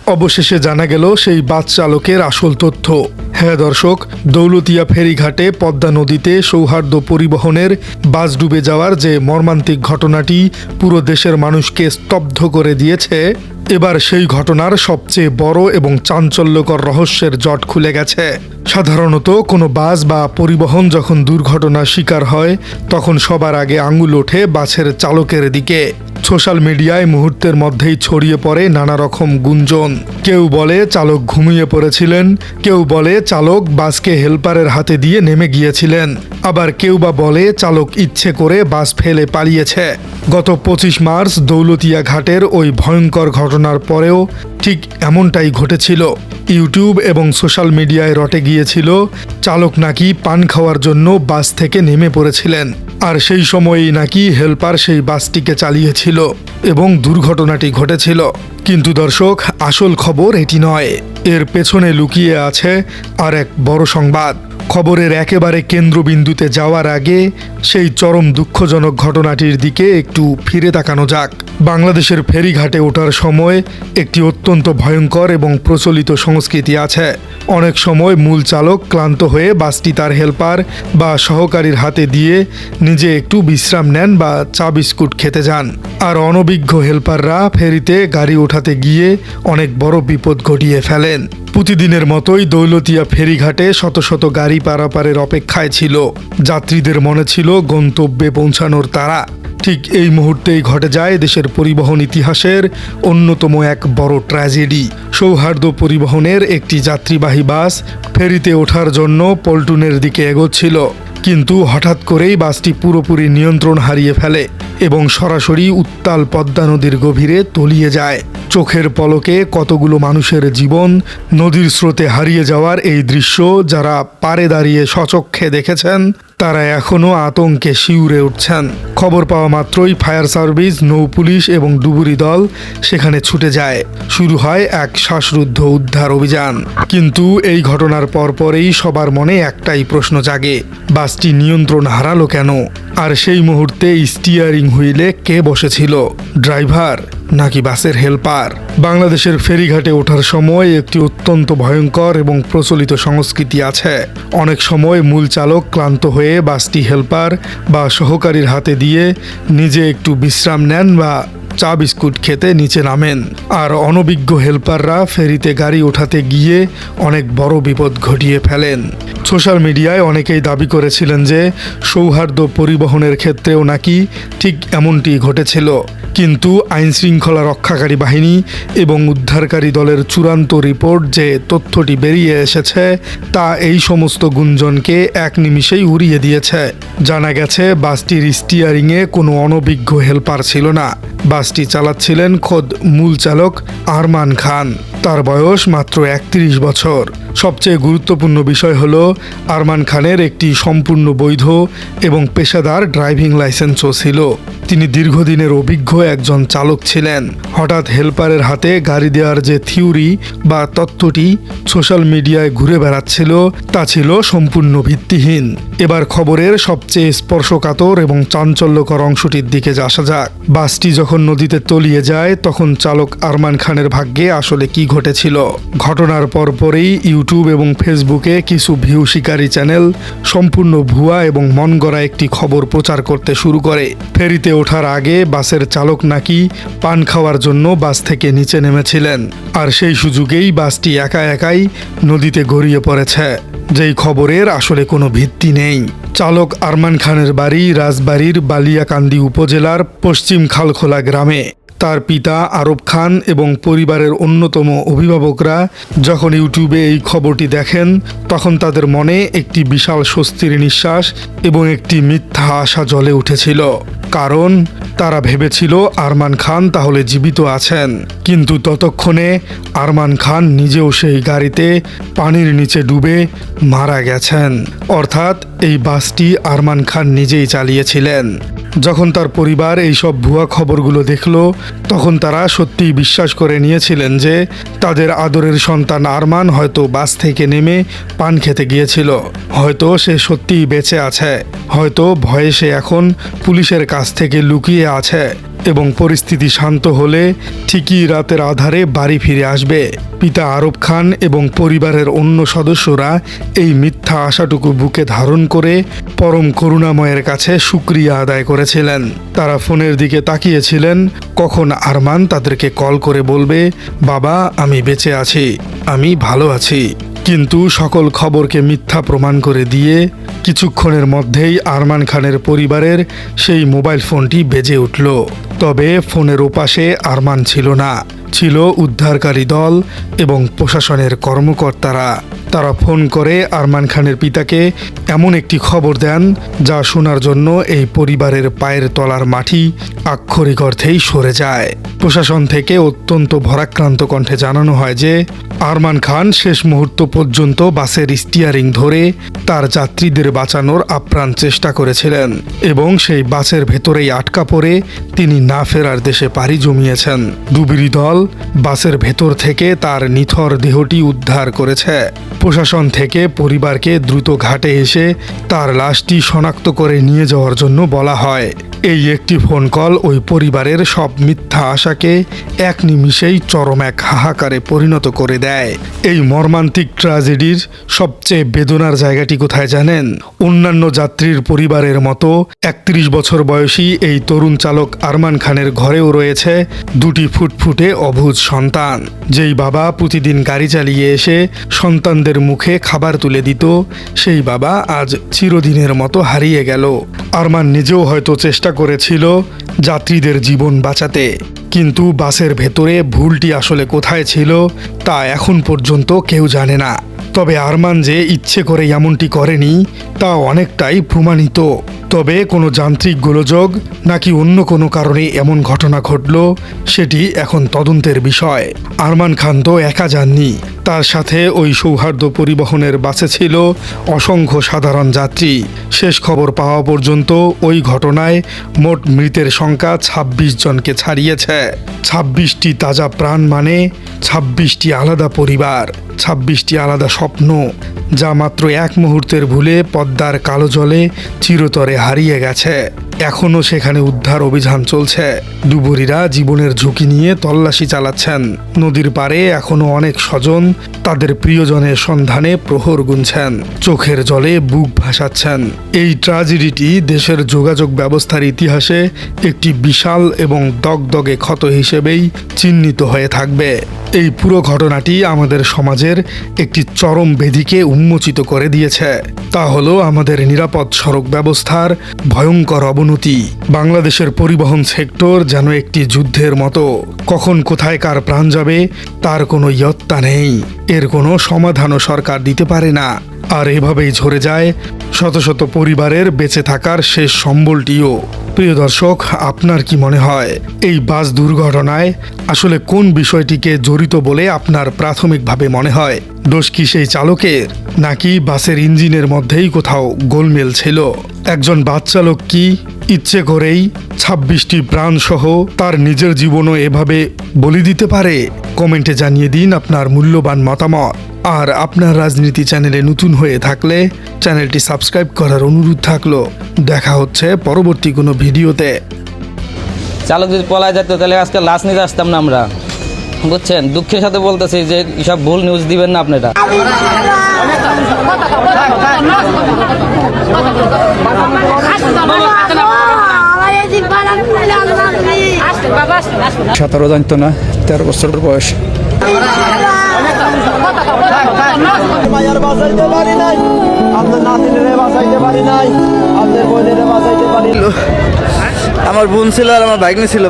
অবশেষে জানা গেল সেই বাস চালকের আসল তথ্য। হ্যাঁ দর্শক, দৌলতিয়া ফেরিঘাটে পদ্মা নদীতে সৌহার্দ্য পরিবহনের বাস ডুবে যাওয়ার যে মর্মান্তিক ঘটনাটি পুরো দেশের মানুষকে স্তব্ধ করে দিয়েছে, এবার সেই ঘটনার সবচেয়ে বড় এবং চাঞ্চল্যকর রহস্যের জট খুলে গেছে। সাধারণত কোনো বাস বা পরিবহন যখন দুর্ঘটনার শিকার হয় তখন সবার আগে আঙুল ওঠে বাসের চালকের দিকে। সোশ্যাল মিডিয়ায় মুহূর্তের মধ্যেই ছড়িয়ে পড়ে নানা রকম গুঞ্জন। কেউ বলে চালক ঘুমিয়ে পড়েছিলেন, কেউ বলে চালক বাসকে হেল্পারের হাতে দিয়ে নেমে গিয়েছিলেন, আবার কেউ বা বলে চালক ইচ্ছে করে বাস ফেলে পালিয়েছে। গত 25 মার্চ দৌলতিয়া ঘাটের ওই ভয়ঙ্কর ঘটনার পরেও ঠিক এমনটাই ঘটেছিল। ইউটিউব এবং সোশ্যাল মিডিয়ায় রটে গিয়েছিল চালক নাকি পান খাওয়ার জন্য বাস থেকে নেমে পড়েছিলেন, আর সেই সময়েই নাকি হেল্পার সেই বাসটিকে চালিয়েছিল এবং দুর্ঘটনাটি ঘটেছিল। কিন্তু দর্শক, আসল খবর এটি নয়। এর পেছনে লুকিয়ে আছে আর এক বড় সংবাদ। খবরের একেবারে কেন্দ্রবিন্দুতে যাওয়ার আগে সেই চরম দুঃখজনক ঘটনাটির দিকে একটু ফিরে তাকানো যাক। বাংলাদেশের ফেরিঘাটে ওঠার সময় একটি অত্যন্ত ভয়ঙ্কর এবং প্রচলিত সংস্কৃতি আছে। অনেক সময় মূল চালক ক্লান্ত হয়ে বাসটি তার হেল্পার বা সহকারীর হাতে দিয়ে নিজে একটু বিশ্রাম নেন বা চা বিস্কুট খেতে যান, আর অনভিজ্ঞ হেল্পাররা ফেরিতে গাড়ি ওঠাতে গিয়ে অনেক বড় বিপদ ঘটিয়ে ফেলেন। প্রতিদিনের মতোই দৌলতিয়া ফেরিঘাটে শত শত গাড়ি পারাপারের অপেক্ষায় ছিল। যাত্রীদের মনে ছিল গন্তব্যে পৌঁছানোর তাড়া। ঠিক এই মুহূর্তেই ঘটে যায় দেশের পরিবহন ইতিহাসের অন্যতম এক বড় ট্র্যাজেডি। সৌহার্দ্য পরিবহনের একটি যাত্রীবাহী বাস ফেরিতে ওঠার জন্য পল্টনের দিকে এগোচ্ছিল, কিন্তু হঠাৎ করেই বাসটি পুরোপুরি নিয়ন্ত্রণ হারিয়ে ফেলে এবং সরাসরি উত্তাল পদ্মা নদীর গভীরে তলিয়ে যায়। চোখের পলকে কতগুলো মানুষের জীবন নদীর স্রোতে হারিয়ে যাওয়ার এই দৃশ্য যারা পাড়ে দাঁড়িয়ে সচক্ষে দেখেছেন তারা এখনও আতঙ্কে শিউরে উঠছেন। খবর পাওয়া মাত্রই ফায়ার সার্ভিস, নৌপুলিশ এবং ডুবুরি দল সেখানে ছুটে যায়। শুরু হয় এক শ্বাসরুদ্ধ উদ্ধার অভিযান। কিন্তু এই ঘটনার পরপরেই সবার মনে একটাই প্রশ্ন জাগে, বাসটি নিয়ন্ত্রণ হারালো কেন? আর সেই মুহূর্তে স্টিয়ারিং হুইলে কে বসেছিল, ড্রাইভার নাকি বাসের হেল্পার? বাংলাদেশের ফেরিঘাটে ওঠার সময় একটি অত্যন্ত ভয়ঙ্কর এবং প্রচলিত সংস্কৃতি আছে। অনেক সময় মূল চালক ক্লান্ত হয়ে বাসটি হেল্পার বা সহকারীর হাতে দিয়ে নিজে একটু বিশ্রাম নেন বা চা বিস্কুট খেতে নিচে নামেন, আর অনভিজ্ঞ হেল্পাররা ফেরিতে গাড়ি ওঠাতে গিয়ে অনেক বড় বিপদ ঘটিয়ে ফেলেন। সোশ্যাল মিডিয়ায় অনেকেই দাবি করেছিলেন যে সৌহার্দ্য পরিবহনের ক্ষেত্রেও নাকি ঠিক এমনটি ঘটেছিল, কিন্তু আইনশৃঙ্খলা রক্ষাকারী বাহিনী এবং উদ্ধারকারী দলের চূড়ান্ত রিপোর্ট যে তথ্যটি বেরিয়ে এসেছে তা এই সমস্ত গুঞ্জনকে এক নিমিষেই উড়িয়ে দিয়েছে। জানা গেছে বাসটির স্টিয়ারিংয়ে কোনো অনভিজ্ঞ হেল্পার ছিল না। বাসটি চালাচ্ছিলেন খোদ মূল চালক আরমান খান। তার বয়স মাত্র 31 বছর। সবচেয়ে গুরুত্বপূর্ণ বিষয় হলো আরমান খানের একটি সম্পূর্ণ বৈধ এবং পেশাদার ড্রাইভিং লাইসেন্সও ছিল। তিনি দীর্ঘদিনের অভিজ্ঞ একজন চালক ছিলেন। হঠাৎ হেল্পারের হাতে গাড়ি দেওয়ার যে থিওরি বা তত্ত্বটি সোশ্যাল মিডিয়ায় ঘুরে বেড়াচ্ছিল তা ছিল সম্পূর্ণ ভিত্তিহীন। এবার খবরের সবচেয়ে স্পর্শকাতর এবং চাঞ্চল্যকর অংশটির দিকে আসা যাক। বাসটি যখন নদীতে তলিয়ে যায় তখন চালক আরমান খানের ভাগ্যে আসলে কি ঘটেছিল? ঘটনার পরপরই ইউটিউব এবং ফেসবুকে কিছু ভিউ শিকারী চ্যানেল সম্পূর্ণ ভুয়া এবং মন গড়া একটি খবর প্রচার করতে শুরু করে। ফেরিতে ওঠার আগে বাসের চালক নাকি পান খাওয়ার জন্য বাস থেকে নিচে নেমেছিলেন, আর সেই সুযোগেই বাসটি একা একাই নদীতে গড়িয়ে পড়েছে, যেই খবরের আসলে কোনো ভিত্তি নেই। চালক আরমান খানের বাড়ি রাজবাড়ীর বালিয়াকান্দি উপজেলার পশ্চিম খালখোলা গ্রামে। তার পিতা আরব খান এবং পরিবারের অন্যতম অভিভাবকরা যখন ইউটিউবে এই খবরটি দেখেন তখন তাদের মনে একটি বিশাল স্বস্তির নিঃশ্বাস এবং একটি মিথ্যা আশা জ্বলে উঠেছিল। কারণ তারা ভেবেছিল আরমান খান তাহলে জীবিত আছেন, কিন্তু ততক্ষণে আরমান খান নিজেও সেই গাড়িতে পানির নিচে ডুবে মারা গেছেন। অর্থাৎ এই বাসটি আরমান খান নিজেই চালিয়েছিলেন। যখন তার পরিবার এইসব ভুয়া খবরগুলো দেখল তখন তারা সত্যিই বিশ্বাস করে নিয়েছিলেন যে তাদের আদরের সন্তান আরমান হয়তো বাস থেকে নেমে পান খেতে গিয়েছিল, হয়তো সে সত্যিই বেঁচে আছে, হয়তো ভয়ে সে এখন পুলিশের কাছ থেকে লুকিয়ে আছে। এবং পরিস্থিতি শান্ত হলে ঠিকই রাতের আধারে বাড়ি ফিরে আসবে। পিতা আরব খান এবং পরিবারের অন্য সদস্যরা এই মিথ্যা আশাটুকু বুকে ধারণ করে পরম করুণাময়ের কাছে শুকরিয়া আদায় করেছিলেন। তারা ফোনের দিকে তাকিয়েছিলেন কখন আরমান তাদেরকে কল করে বলবে, বাবা আমি বেঁচে আছি, আমি ভালো আছি। কিন্তু সকল খবরকে মিথ্যা প্রমাণ করে দিয়ে কিছুক্ষণের মধ্যেই আরমান খানের পরিবারের সেই মোবাইল ফোনটি বেজে উঠল। তবে ফোনের ওপাশে আরমান ছিল না, ছিল উদ্ধারকারী দল এবং প্রশাসনের কর্মকর্তারা। তারা ফোন করে আরমান খানের পিতাকে এমন একটি খবর দেন যা শোনার জন্য এই পরিবারের পায়ের তলার মাটি আক্ষরিক অর্থেই সরে যায়। প্রশাসন থেকে অত্যন্ত ভরাক্রান্ত কণ্ঠে জানানো হয় যে আরমান খান শেষ মুহূর্ত পর্যন্ত বাসের স্টিয়ারিং ধরে তার যাত্রীদের বাঁচানোর আপ্রাণ চেষ্টা করেছিলেন এবং সেই বাসের ভেতরেই আটকা পড়ে তিনি না ফেরার দেশে পাড়ি জমিয়েছেন। ডুবুরি দল বাসের ভেতর থেকে তার নিথর দেহটি উদ্ধার করেছে। প্রশাসন থেকে পরিবারকে দ্রুত ঘাটে এসে তার লাশটি শনাক্ত করে নিয়ে যাওয়ার জন্য বলা হয়। এই একটি ফোন কল ওই পরিবারের সব মিথ্যা আশাকে এক নিমিষেই চরম এক হাহাকারে পরিণত করে দেয়। এই মর্মান্তিক ট্র্যাজেডির সবচেয়ে বেদনার জায়গাটি কোথায় জানেন? অন্যান্য যাত্রীর পরিবারের মতো ৩১ বছর বয়সী এই তরুণ চালক আরমান খানের ঘরেও রয়েছে দুটি ফুটফুটে অবুঝ সন্তান। যেই বাবা প্রতিদিন গাড়ি চালিয়ে এসে সন্তানদের মুখে খাবার তুলে দিত, সেই বাবা আজ চিরদিনের মতো হারিয়ে গেল। আরমান নিজেও হয়তো চেষ্টা করেছিল যাত্রীদের জীবন বাঁচাতে, কিন্তু বাসের ভেতরে ভুলটি আসলে কোথায় ছিল তা এখন পর্যন্ত কেউ জানে না। তবে আরমান যে ইচ্ছে করে এমনটি করেনি তা অনেকটাই প্রমাণিত। তবে কোনো যান্ত্রিক গোলযোগ নাকি অন্য কোনো কারণে এমন ঘটনা ঘটল সেটি এখন তদন্তের বিষয়। আরমান খান তো একা যাননি, তার সাথে ওই সৌহার্দ্য পরিবহনের বাসে ছিল অসংখ্য সাধারণ যাত্রী। শেষ খবর পাওয়া পর্যন্ত ওই ঘটনায় মোট মৃতের সংখ্যা ২৬ জনকে ছাড়িয়েছে। ২৬টি তাজা প্রাণ মানে ২৬টি আলাদা পরিবার, ২৬টি আলাদা স্বপ্ন, যা মাত্র এক মুহূর্তের ভুলে পদ্মার কালো জলে চিরতরে হারিয়ে গেছে। এখনও সেখানে উদ্ধার অভিযান চলছে। ডুবুরিরা জীবনের ঝুঁকি নিয়ে তল্লাশি চালাচ্ছেন। নদীর পাড়ে এখনও অনেক স্বজন তাদের প্রিয়জনের সন্ধানে প্রহর গুনছেন, চোখের জলে বুক ভাসাচ্ছেন। এই ট্র্যাজেডিটি দেশের যোগাযোগ ব্যবস্থার ইতিহাসে একটি বিশাল এবং দগদগে ক্ষত হিসেবেই চিহ্নিত হয়ে থাকবে। এই পুরো ঘটনাটি আমাদের সমাজের একটি চরম বেদিকে উন্মোচিত করে দিয়েছে। তা হলো আমাদের নিরাপদ সড়ক ব্যবস্থার ভয়ঙ্কর অবনতি। বাংলাদেশের পরিবহন সেক্টর যেন একটি যুদ্ধের মতো। কখন কোথায় কার প্রাণ যাবে তার কোনো ইয়ত্তা নেই। এর কোনো সমাধানও সরকার দিতে পারে না। আর এভাবেই ঝরে যায় শত শত পরিবারের বেঁচে থাকার শেষ সম্বলটিও। প্রিয় দর্শক, আপনার কি মনে হয় এই বাস দুর্ঘটনায় আসলে কোন বিষয়টিকে জড়িত বলে আপনার প্রাথমিকভাবে মনে হয়? দোষ কি সেই চালকের, নাকি বাসের ইঞ্জিনের মধ্যেই কোথাও গোলমেল ছিল? একজন বাস চালক কি ইচ্ছে করেই ২৬টি প্রাণ সহ তার নিজের জীবনও এভাবে বলি দিতে পারে? কমেন্টে জানিয়ে দিন আপনার মূল্যবান মতামত। আর আপনার রাজনীতি চ্যানেলে নতুন হয়ে থাকলে চ্যানেলটি সাবস্ক্রাইব করার অনুরোধ থাকলো। দেখা হচ্ছে পরবর্তী কোনো ভিডিওতে। চালক যদি পলায় যেত তাহলে আজকে লাশ নিতে আসতাম না আমরা, বুঝছেন? দুঃখের সাথে বলতেছি যে এসব ভুল নিউজ দিবেন না আপনারা। সাঁতারও জানতো না, ১৩ বছর বয়স। আমার বোন ছিল আর আমার বাইক ছিল।